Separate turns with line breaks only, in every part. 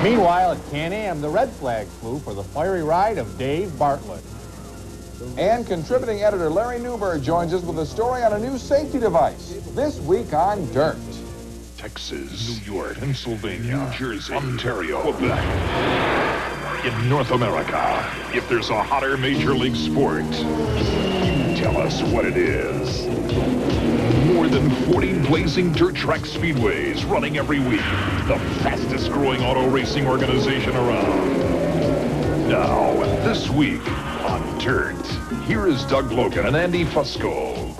Meanwhile, at Can-Am, the red flag flew for the fiery ride of Dave Bartlett.
And contributing editor Larry Newberg joins us with a story on a new safety device. This week on Dirt.
Texas, New York, Pennsylvania, New Jersey, Ontario, Quebec. In North America, if there's a hotter major league sport, you tell us what it is. More than 40 blazing dirt track speedways running every week. The fastest growing auto racing organization around. Now, this week on Dirt, here is Doug Logan and Andy Fusco.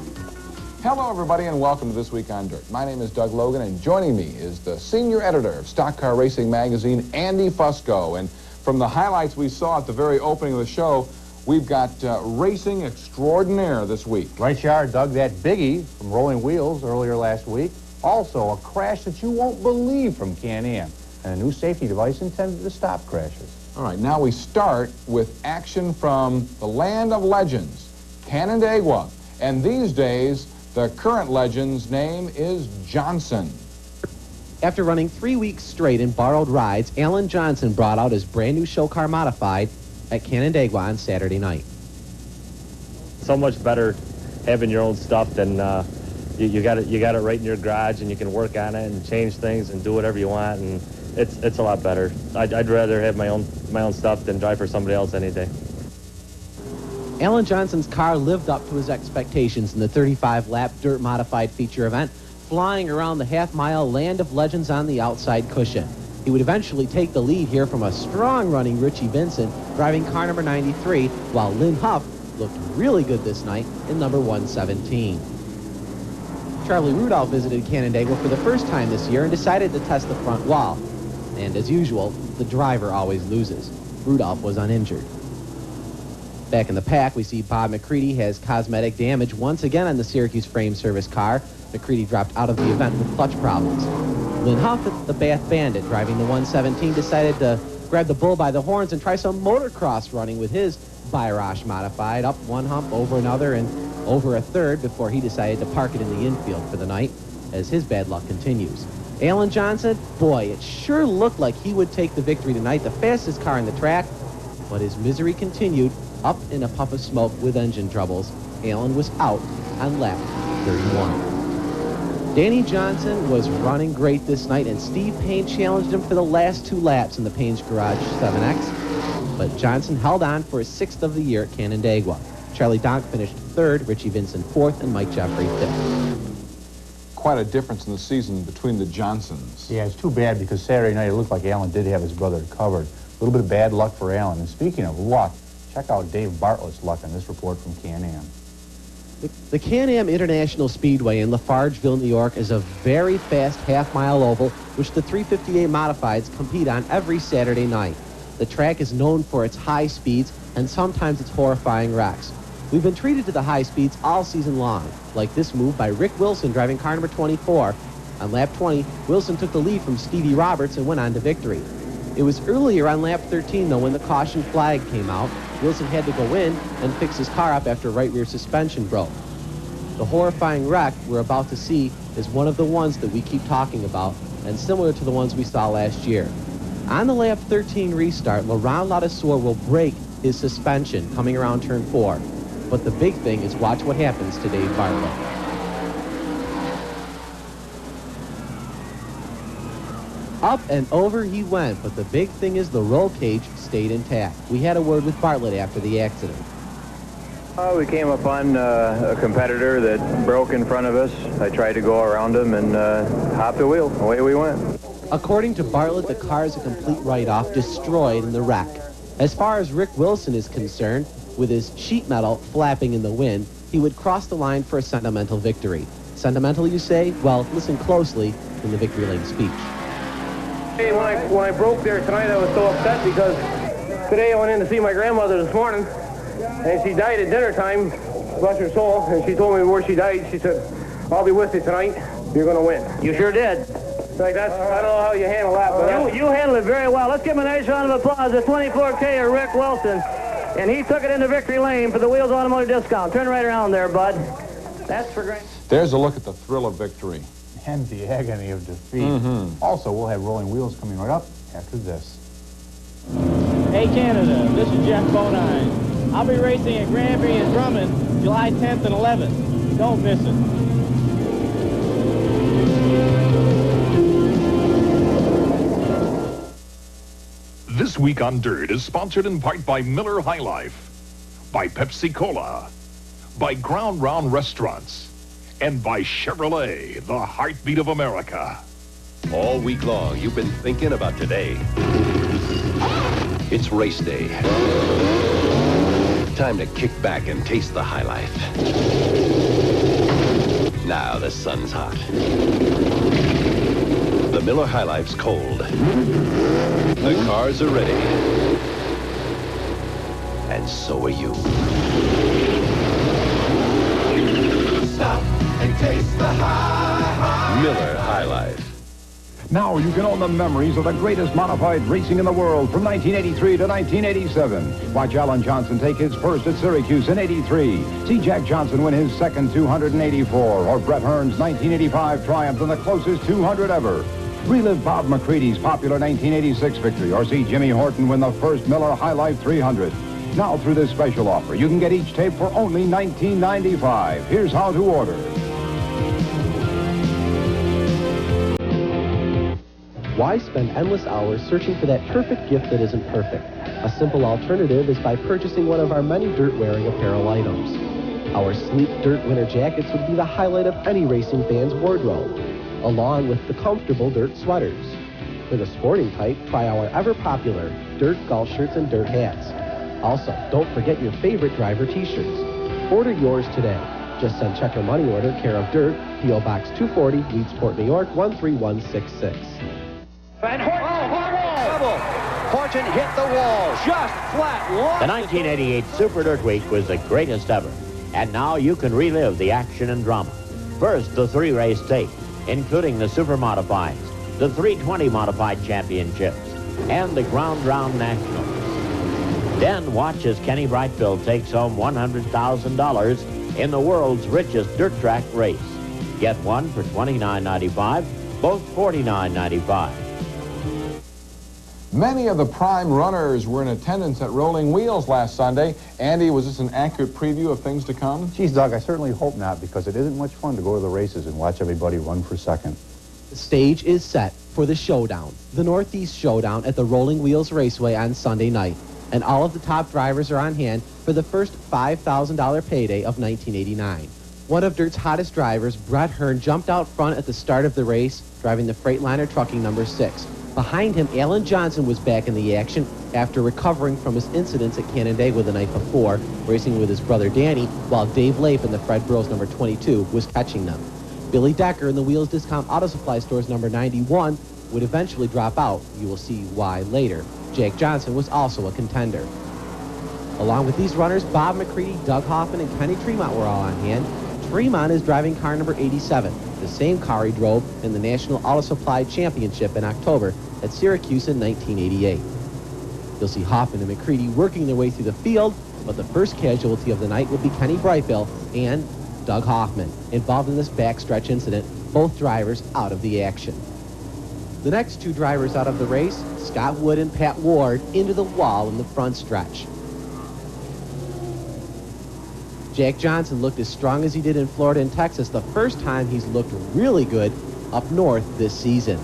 Hello, everybody, and welcome to This Week on Dirt. My name is Doug Logan, and joining me is the senior editor of Stock Car Racing magazine, Andy Fusco. And from the highlights we saw at the very opening of the show, we've got racing extraordinaire this week.
Right you are, Doug. That biggie from Rolling Wheels earlier last week. Also, a crash that you won't believe from Can-Am, and a new safety device intended to stop crashes.
All right, now we start with action from the land of legends, Canandaigua. And these days, the current legend's name is Johnson.
After running 3 weeks straight in borrowed rides, Alan Johnson brought out his brand new show car modified at Canandaigua on Saturday night.
So much better having your own stuff than you got it right in your garage, and you can work on it and change things and do whatever you want, and it's a lot better. I'd rather have my own stuff than drive for somebody else any day.
Alan Johnson's car lived up to his expectations in the 35-lap dirt modified feature event, flying around the half-mile land of legends on the outside cushion. He would eventually take the lead here from a strong-running Richie Vincent, driving car number 93, while Lynn Huff looked really good this night in number 117. Charlie Rudolph visited Canandaigua for the first time this year and decided to test the front wall. And as usual, the driver always loses. Rudolph was uninjured. Back in the pack, we see Bob McCready has cosmetic damage once again on the Syracuse frame service car. McCready dropped out of the event with clutch problems. Lynn Huff, the Bath Bandit, driving the 117, decided to grab the bull by the horns and try some motocross running with his Byrosh modified, up one hump, over another, and over a third before he decided to park it in the infield for the night as his bad luck continues. Alan Johnson, boy, it sure looked like he would take the victory tonight, the fastest car on the track, but his misery continued. Up in a puff of smoke with engine troubles, Alan was out on lap 31. Danny Johnson was running great this night, and Steve Payne challenged him for the last 2 laps in the Payne's Garage 7X, but Johnson held on for his 6th of the year at Canandaigua. Charlie Donk finished 3rd, Richie Vincent 4th, and Mike Jeffrey 5th.
Quite a difference in the season between the Johnsons.
Yeah, it's too bad because Saturday night it looked like Alan did have his brother covered. A little bit of bad luck for Alan. And speaking of luck, check out Dave Bartlett's luck on this report from Can-Am.
The Can-Am International Speedway in Lafargeville, New York is a very fast half-mile oval which the 358 Modifieds compete on every Saturday night. The track is known for its high speeds and sometimes its horrifying wrecks. We've been treated to the high speeds all season long, like this move by Rick Wilson driving car number 24. On lap 20, Wilson took the lead from Stevie Roberts and went on to victory. It was earlier on lap 13, though, when the caution flag came out. Wilson had to go in and fix his car up after right rear suspension broke. The horrifying wreck we're about to see is one of the ones that we keep talking about, and similar to the ones we saw last year. On the lap 13 restart, Laurent Ladissour will break his suspension coming around turn 4. But the big thing is watch what happens to Dave Bartlett. Up and over he went, but the big thing is the roll cage stayed intact. We had a word with Bartlett after the accident.
We came upon a competitor that broke in front of us. I tried to go around him and hop the wheel. Away we went.
According to Bartlett, the car is a complete write-off, destroyed in the wreck. As far as Rick Wilson is concerned, with his sheet metal flapping in the wind, he would cross the line for a sentimental victory. Sentimental, you say? Well, listen closely in the Victory Lane speech.
Hey, when I broke there tonight, I was so upset because today I went in to see my grandmother this morning, and she died at dinner time, bless her soul, and she told me where she died. She said, I'll be with you tonight. You're going to win.
You sure did.
Like I don't know how you handle that, but
you handled it very well. Let's give him a nice round of applause. The 24K of Rick Wilson. And he took it into Victory Lane for the Wheels Automotive Discount. Turn right around there, bud. That's for great.
There's a look at the thrill of victory.
and the agony of defeat. Also, we'll have Rolling Wheels coming right up after this.
Hey Canada, this is Jeff Bodine. I'll be racing at Grand Prix in Drummond July 10th and 11th. Don't miss it.
This Week on Dirt is sponsored in part by Miller High Life, by Pepsi Cola, by Ground Round Restaurants, and by Chevrolet, the heartbeat of America.
All week long, you've been thinking about today. It's race day. Time to kick back and taste the high life. Now the sun's hot. The Miller High Life's cold. The cars are ready. And so are you. Stop and taste the high. Miller High Life.
Now you can own the memories of the greatest modified racing in the world from 1983 to 1987. Watch Alan Johnson take his first at Syracuse in '83. See Jack Johnson win his second 284, or Brett Hearn's 1985 triumph in the closest 200 ever. Relive Bob McCready's popular 1986 victory, or see Jimmy Horton win the first Miller High Life 300. Now through this special offer, you can get each tape for only $19.95. Here's how to order.
Why spend endless hours searching for that perfect gift that isn't perfect? A simple alternative is by purchasing one of our many dirt-wearing apparel items. Our sleek dirt winter jackets would be the highlight of any racing fan's wardrobe, along with the comfortable dirt sweaters. For the sporting type, try our ever-popular dirt golf shirts and dirt hats. Also, don't forget your favorite driver t-shirts. Order yours today. Just send check or money order, care of Dirt, P.O. Box 240, Leedsport, New York, 13166.
And Horton hit the wall, just flat.
The 1988 Super Dirt Week was the greatest ever. And now you can relive the action and drama. First, the three-race tape, including the Super Modifieds, the 320 Modified Championships, and the Ground Round Nationals. Then watch as Kenny Brightfield takes home $100,000 in the world's richest dirt track race. Get one for $29.95, both $49.95.
Many of the prime runners were in attendance at Rolling Wheels last Sunday. Andy, was this an accurate preview of things to come?
Geez, Doug, I certainly hope not, because it isn't much fun to go to the races and watch everybody run for second.
The stage is set for the showdown, the Northeast Showdown at the Rolling Wheels Raceway on Sunday night. And all of the top drivers are on hand for the first $5,000 payday of 1989. One of Dirt's hottest drivers, Brett Hearn, jumped out front at the start of the race, driving the Freightliner trucking number 6. Behind him, Alan Johnson was back in the action after recovering from his incidents at Canandaigua the night before, racing with his brother Danny, while Dave Lape in the Fred Burroughs number 22 was catching them. Billy Decker in the Wheels Discount Auto Supply Store's number 91 would eventually drop out. You will see why later. Jack Johnson was also a contender. Along with these runners, Bob McCready, Doug Hoffman, and Kenny Tremont were all on hand. Tremont is driving car number 87, the same car he drove in the National Auto Supply Championship in October at Syracuse in 1988. You'll see Hoffman and McCready working their way through the field, but the first casualty of the night would be Kenny Brightfield and Doug Hoffman, involved in this backstretch incident, both drivers out of the action. The next two drivers out of the race, Scott Wood and Pat Ward, into the wall in the front stretch. Jack Johnson looked as strong as he did in Florida and Texas, the first time he's looked really good up north this season.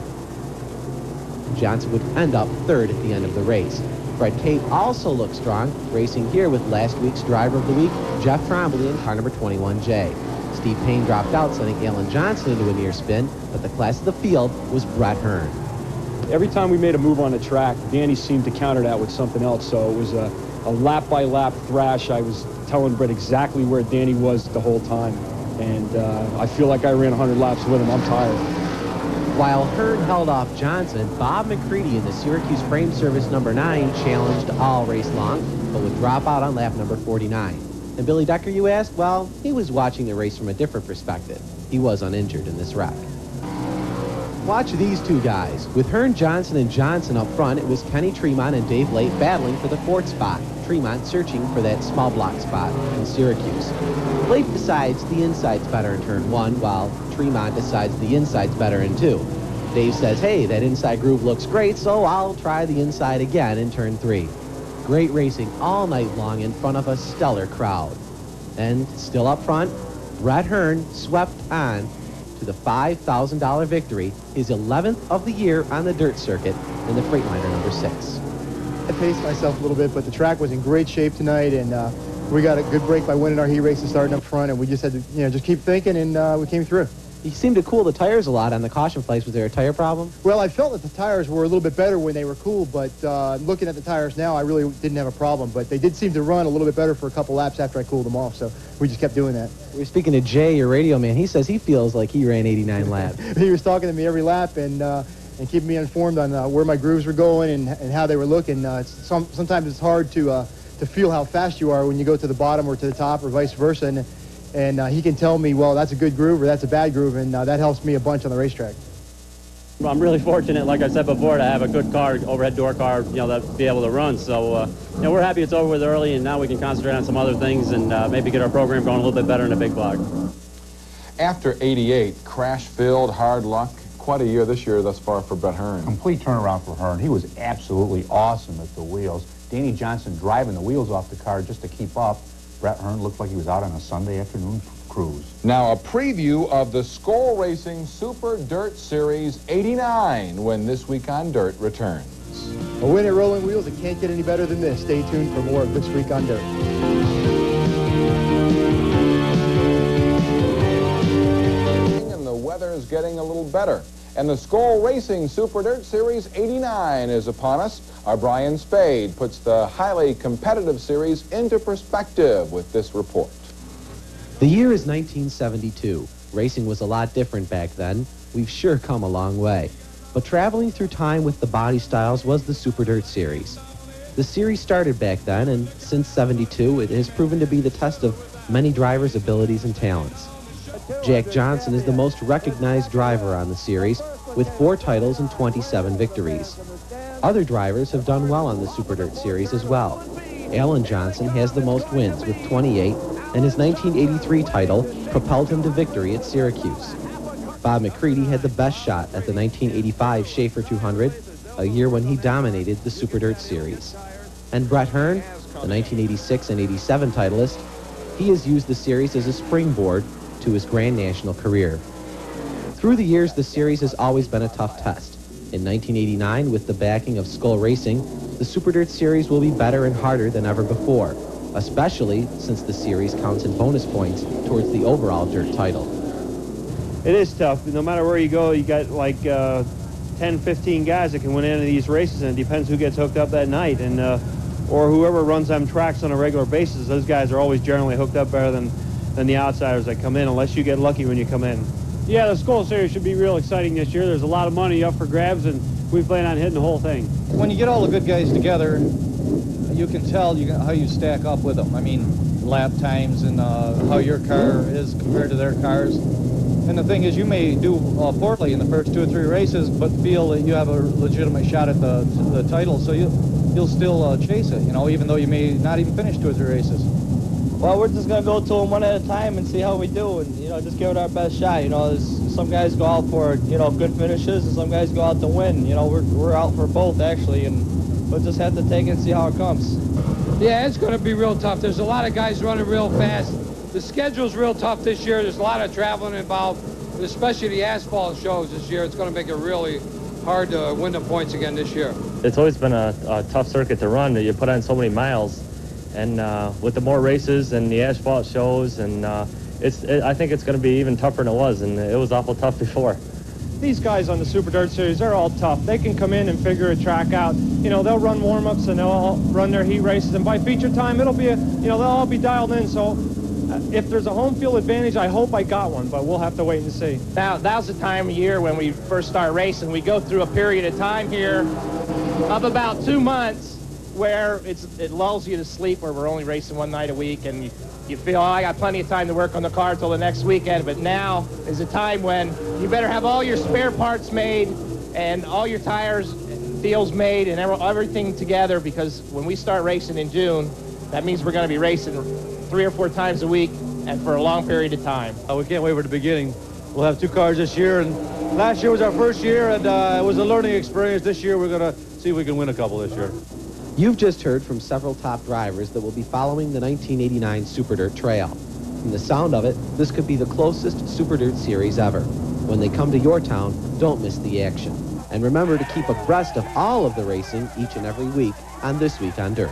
Johnson would end up third at the end of the race. Fred Cate also looked strong, racing here with last week's driver of the week, Jeff Trombley, in car number 21J. Steve Payne dropped out, sending Alan Johnson into a near spin, but the class of the field was Brett Hearn.
Every time we made a move on the track, Danny seemed to counter that with something else, so it was a lap-by-lap thrash. I was telling Brett exactly where Danny was the whole time, and I feel like I ran 100 laps with him. I'm tired.
While Hearn held off Johnson, Bob McCready in the Syracuse Frame Service number 9 challenged all race long, but would drop out on lap number 49. And Billy Decker, you asked? Well, he was watching the race from a different perspective. He was uninjured in this wreck. Watch these two guys. With Hearn, Johnson, and Johnson up front, it was Kenny Tremont and Dave Late battling for the 4th spot. Tremont searching for that small block spot in Syracuse. Late decides the inside's better in turn 1, while Tremont decides the inside's better in 2. Dave says, hey, that inside groove looks great, so I'll try the inside again in turn 3. Great racing all night long in front of a stellar crowd. And still up front, Brett Hearn swept on to the $5,000 victory, his 11th of the year on the dirt circuit in the Freightliner number 6.
I paced myself a little bit, but the track was in great shape tonight, and we got a good break by winning our heat race and starting up front, and we just had to, just keep thinking, and we came through.
You seemed to cool the tires a lot on the caution flags. Was there a tire problem?
Well, I felt that the tires were a little bit better when they were cool, but looking at the tires now, I really didn't have a problem. But they did seem to run a little bit better for a couple laps after I cooled them off, so we just kept doing that.
We were speaking to Jay, your radio man. He says he feels like he ran 89 laps.
He was talking to me every lap and keeping me informed on where my grooves were going and how they were looking. Sometimes it's hard to feel how fast you are when you go to the bottom or to the top or vice versa. And he can tell me, well, that's a good groove or that's a bad groove, and that helps me a bunch on the racetrack.
Well, I'm really fortunate, like I said before, to have a good car, overhead door car, that be able to run. So, we're happy it's over with early, and now we can concentrate on some other things and maybe get our program going a little bit better in a big block.
After 88, crash-filled, hard luck, quite a year this year thus far for Brett Hearn.
Complete turnaround for Hearn. He was absolutely awesome at the wheels. Danny Johnson driving the wheels off the car just to keep up. Brett Hearn looked like he was out on a Sunday afternoon cruise.
Now a preview of the Skoal Racing Super Dirt Series 89 when This Week on Dirt returns.
A win at Rolling Wheels, it can't get any better than this. Stay tuned for more of This Week on Dirt.
And the weather is getting a little better. And the Skoal Racing Super Dirt Series 89 is upon us. Our Brian Spade puts the highly competitive series into perspective with this report.
The year is 1972. Racing was a lot different back then. We've sure come a long way. But traveling through time with the body styles was the Super Dirt Series. The series started back then, and since '72, it has proven to be the test of many drivers' abilities and talents. Jack Johnson is the most recognized driver on the series, with 4 titles and 27 victories. Other drivers have done well on the Super Dirt Series as well. Alan Johnson has the most wins with 28, and his 1983 title propelled him to victory at Syracuse. Bob McCready had the best shot at the 1985 Schaefer 200, a year when he dominated the Super Dirt Series. And Brett Hearn, the 1986 and 87 titleist, he has used the series as a springboard to his Grand National career. Through the years, the series has always been a tough test. In 1989, with the backing of Skoal Racing, the Super Dirt Series will be better and harder than ever before, especially since the series counts in bonus points towards the overall dirt title.
It is tough. No matter where you go, you got like 10, 15 guys that can win any of these races, and it depends who gets hooked up that night. And or whoever runs them tracks on a regular basis, those guys are always generally hooked up better than the outsiders that come in, unless you get lucky when you come in.
Yeah, the Skoal Series should be real exciting this year. There's a lot of money up for grabs, and we plan on hitting the whole thing.
When you get all the good guys together, you can tell how you stack up with them. I mean, lap times and how your car is compared to their cars. And the thing is, you may do poorly in the first 2 or 3 races, but feel that you have a legitimate shot at the title, so you'll still chase it, even though you may not even finish 2 or 3 races.
Well, we're just going to go to them one at a time and see how we do, and, just give it our best shot. Some guys go out for, good finishes, and some guys go out to win. We're out for both, actually, and we'll just have to take it and see how it comes.
Yeah, it's going to be real tough. There's a lot of guys running real fast. The schedule's real tough this year. There's a lot of traveling involved, especially the asphalt shows this year. It's going to make it really hard to win the points again this year.
It's always been a tough circuit to run. You put on so many miles. And with the more races and the asphalt shows, and I think it's going to be even tougher than it was, and it was awful tough before.
These guys on the Super Dirt Series, they're all tough. They can come in and figure a track out. They'll run warm-ups and they'll all run their heat races, and by feature time, it'll be they'll all be dialed in. So if there's a home field advantage, I hope I got one, but we'll have to wait and see.
Now's the time of year when we first start racing. We go through a period of time here of about 2 months where it lulls you to sleep, where we're only racing one night a week, and you feel, oh, I got plenty of time to work on the car till the next weekend. But now is a time when you better have all your spare parts made and all your tires deals made and everything together, because when we start racing in June, that means we're going to be racing 3 or 4 times a week and for a long period of time.
We can't wait for the beginning. We'll have 2 cars this year, and last year was our first year, and it was a learning experience. This year we're going to see if we can win a couple this year.
You've just heard from several top drivers that will be following the 1989 Super Dirt Trail. From the sound of it, this could be the closest Super Dirt series ever. When they come to your town, don't miss the action. And remember to keep abreast of all of the racing each and every week on This Week on Dirt.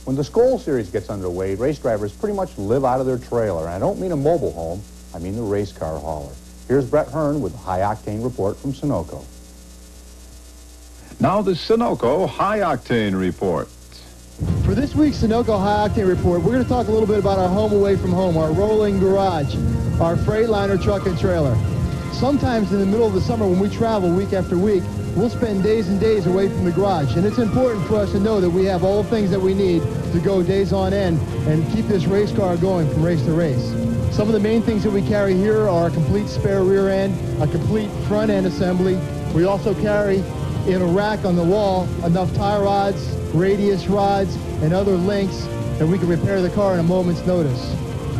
When the Skoal Series gets underway, race drivers pretty much live out of their trailer. And I don't mean a mobile home, I mean the race car hauler. Here's Brett Hearn with a high-octane report from Sunoco.
Now the Sunoco High Octane Report.
For this week's Sunoco High Octane Report, we're going to talk a little bit about our home away from home, our rolling garage, our Freightliner truck and trailer. Sometimes in the middle of the summer when we travel week after week, we'll spend days and days away from the garage. And it's important for us to know that we have all the things that we need to go days on end and keep this race car going from race to race. Some of the main things that we carry here are a complete spare rear end, a complete front end assembly. We also carry in a rack on the wall enough tie rods, radius rods, and other links that we can repair the car in a moment's notice.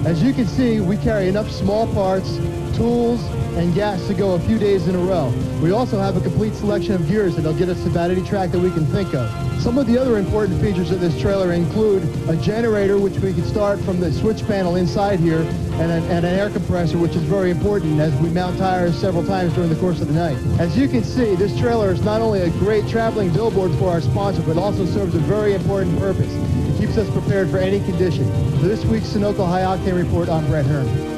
As you can see, we carry enough small parts, tools, and gas to go a few days in a row. We also have a complete selection of gears that'll get us about any track that we can think of. Some of the other important features of this trailer include a generator, which we can start from the switch panel inside here, and an air compressor, which is very important as we mount tires several times during the course of the night. As you can see, this trailer is not only a great traveling billboard for our sponsor, but also serves a very important purpose. It keeps us prepared for any condition. For this week's Sunoco High Octane Report, I'm Brett Hearn.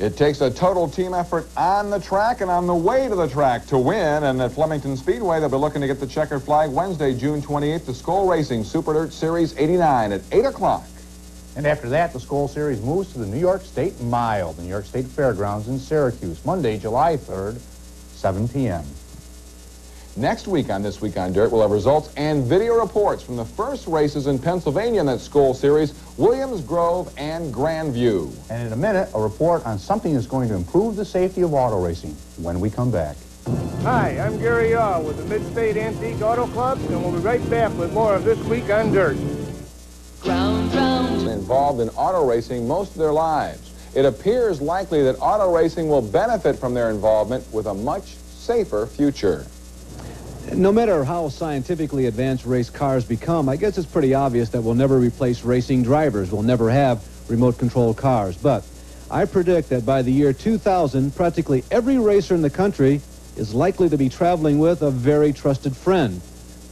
It takes a total team effort on the track and on the way to the track to win. And at Flemington Speedway, they'll be looking to get the checkered flag Wednesday, June 28th, the Skoal Racing Super Dirt Series 89 at 8 o'clock.
And after that, the Skoal Series moves to the New York State Mile, the New York State Fairgrounds in Syracuse, Monday, July 3rd, 7 p.m.
Next week on This Week on Dirt, we'll have results and video reports from the first races in Pennsylvania in that Skoal Series, Williams Grove and Grandview.
And in a minute, a report on something that's going to improve the safety of auto racing when we come back.
Hi, I'm Gary Yaw with the Mid-State Antique Auto Club, and we'll be right back with more of This Week on Dirt.
Involved in auto racing most of their lives. It appears likely that auto racing will benefit from their involvement with a much safer future.
No matter how scientifically advanced race cars become, I guess it's pretty obvious that we'll never replace racing drivers. We'll never have remote-controlled cars. But I predict that by the year 2000, practically every racer in the country is likely to be traveling with a very trusted friend.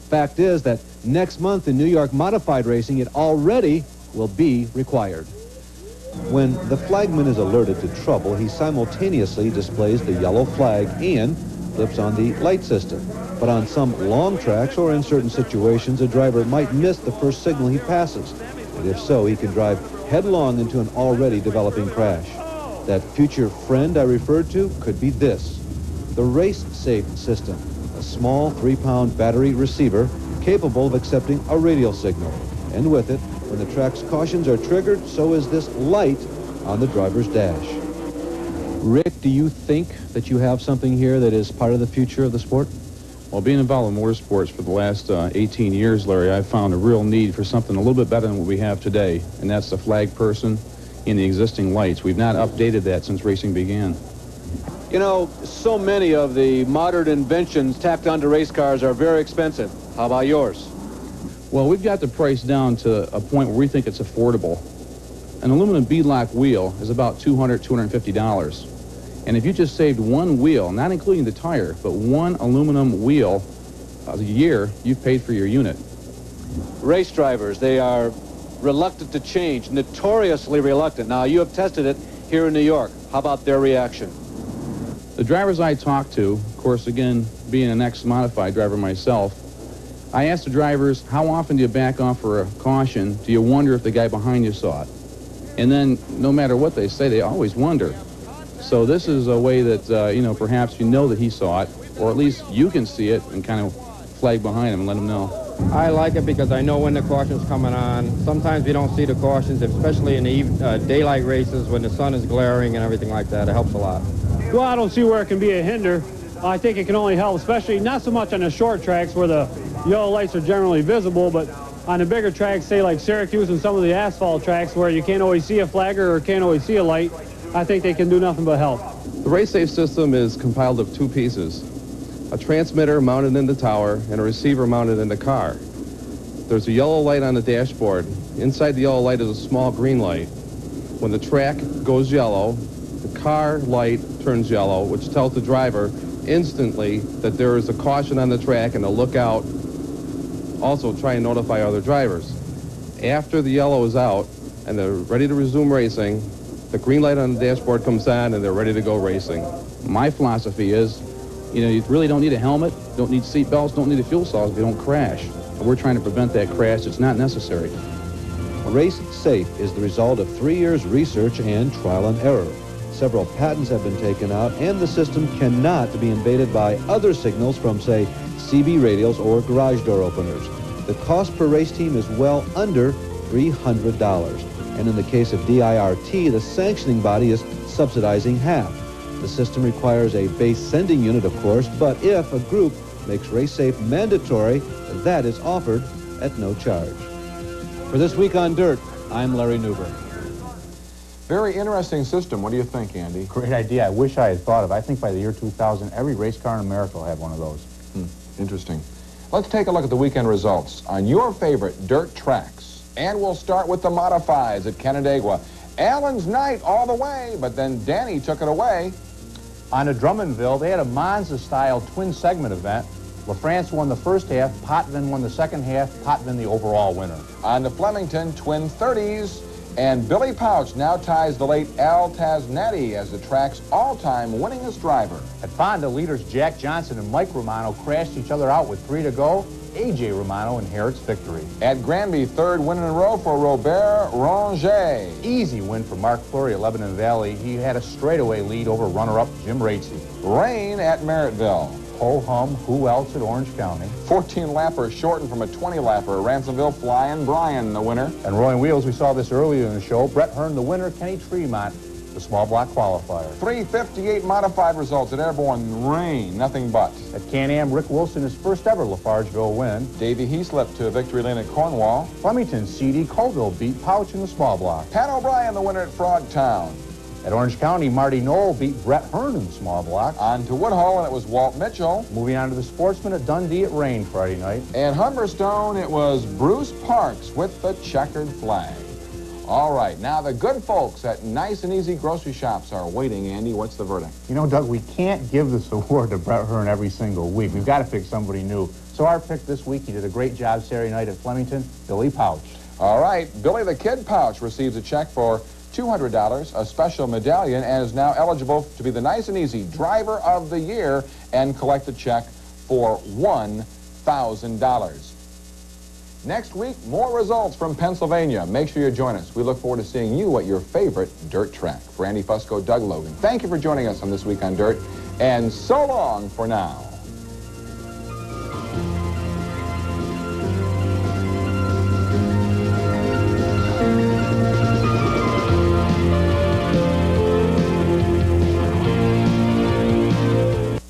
Fact is that next month in New York modified racing, it already will be required. When the flagman is alerted to trouble, he simultaneously displays the yellow flag and flips on the light system. But on some long tracks or in certain situations, a driver might miss the first signal he passes. And if so, he can drive headlong into an already developing crash. That future friend I referred to could be this, the Race Safe system, a small 3-pound battery receiver capable of accepting a radio signal. And with it, when the track's cautions are triggered, so is this light on the driver's dash. Rick, do you think that you have something here that is part of the future of the sport?
Well, being involved in motorsports for the last 18 years, Larry, I've found a real need for something a little bit better than what we have today, and that's the flag person in the existing lights. We've not updated that since racing began.
You know, so many of the modern inventions tacked onto race cars are very expensive. How about yours?
Well, we've got the price down to a point where we think it's affordable. An aluminum beadlock wheel is about $200, $250. And if you just saved one wheel, not including the tire, but one aluminum wheel a year, you've paid for your unit.
Race drivers, they are reluctant to change, notoriously reluctant. Now, you have tested it here in New York. How about their reaction?
The drivers I talked to, of course, again, being an ex-modified driver myself, I asked the drivers, how often do you back off for a caution? Do you wonder if the guy behind you saw it? And then, no matter what they say, they always wonder. So this is a way that, you know, perhaps you know that he saw it, or at least you can see it and kind of flag behind him and let him know.
I like it because I know when the caution's coming on. Sometimes we don't see the cautions, especially in the daylight races when the sun is glaring and everything like that. It helps a lot.
Well, I don't see where it can be a hinder. I think it can only help, especially not so much on the short tracks where the yellow lights are generally visible, but on the bigger tracks, say like Syracuse and some of the asphalt tracks where you can't always see a flagger or can't always see a light, I think they can do nothing but help.
The race-safe system is compiled of two pieces: a transmitter mounted in the tower and a receiver mounted in the car. There's a yellow light on the dashboard. Inside the yellow light is a small green light. When the track goes yellow, the car light turns yellow, which tells the driver instantly that there is a caution on the track and to look out. Also try and notify other drivers. After the yellow is out and they're ready to resume racing, the green light on the dashboard comes on and they're ready to go racing.
My philosophy is, you know, you really don't need a helmet, don't need seat belts, don't need a fuel source if you don't crash. We're trying to prevent that crash. It's not necessary.
Race Safe is the result of 3 years research and trial and error. Several patents have been taken out, and the system cannot be invaded by other signals from, say, CB radios or garage door openers. The cost per race team is well under $300. And in the case of DIRT, the sanctioning body is subsidizing half. The system requires a base sending unit, of course, but if a group makes Race Safe mandatory, that is offered at no charge. For This Week on Dirt, I'm Larry Newberg.
Very interesting system. What do you think, Andy?
Great idea. I wish I had thought of it. I think by the year 2000, every race car in America will have one of those.
Interesting. Let's take a look at the weekend results on your favorite dirt tracks. And we'll start with the modifieds at Canandaigua. Allen's night all the way, but then Danny took it away.
On the Drummondville, they had a Monza-style twin-segment event. LaFrance won the first half, Potvin won the second half, Potvin the overall winner.
On the Flemington, twin 30s, and Billy Pouch now ties the late Al Tasnatti as the track's all-time winningest driver.
At Fonda, leaders Jack Johnson and Mike Romano crashed each other out with 3 to go. A.J. Romano inherits victory.
At Granby, third win in a row for Robert Ronget.
Easy win for Mark Fleury at Lebanon Valley. He had a straightaway lead over runner-up Jim Ratesy.
Rain at Merrittville.
Ho-hum, who else at Orange County?
14-lapper shortened from a 20-lapper. Ransomville, Flying Brian, the winner.
And Rolling Wheels, we saw this earlier in the show. Brett Hearn, the winner. Kenny Tremont, the small block qualifier.
3:58 modified results at Airborne. Rain, nothing but.
At Can-Am, Rick Wilson, his first ever Lafargeville win.
Davey Heaslip to victory lane at Cornwall.
Flemington, C.D. Colville beat Pouch in the small block.
Pat O'Brien, the winner at Frogtown.
At Orange County, Marty Knoll beat Brett Hearn in the small block.
On to Woodhull, and it was Walt Mitchell.
Moving on to the Sportsman at Dundee, it rained Friday night.
And Humberstone, it was Bruce Parks with the checkered flag. All right, now the good folks at Nice and Easy Grocery Shops are waiting. Andy, what's the verdict?
You know, Doug, we can't give this award to Brett Hearn every single week. We've got to pick somebody new. So our pick this week, he did a great job Saturday night at Flemington, Billy Pouch.
All right, Billy the Kid Pouch receives a check for $200, a special medallion, and is now eligible to be the Nice and Easy Driver of the Year and collect a check for $1,000. Next week, more results from Pennsylvania. Make sure you join us. We look forward to seeing you at your favorite dirt track. For Andy Fusco, Doug Logan, thank you for joining us on This Week on Dirt, and so long for now.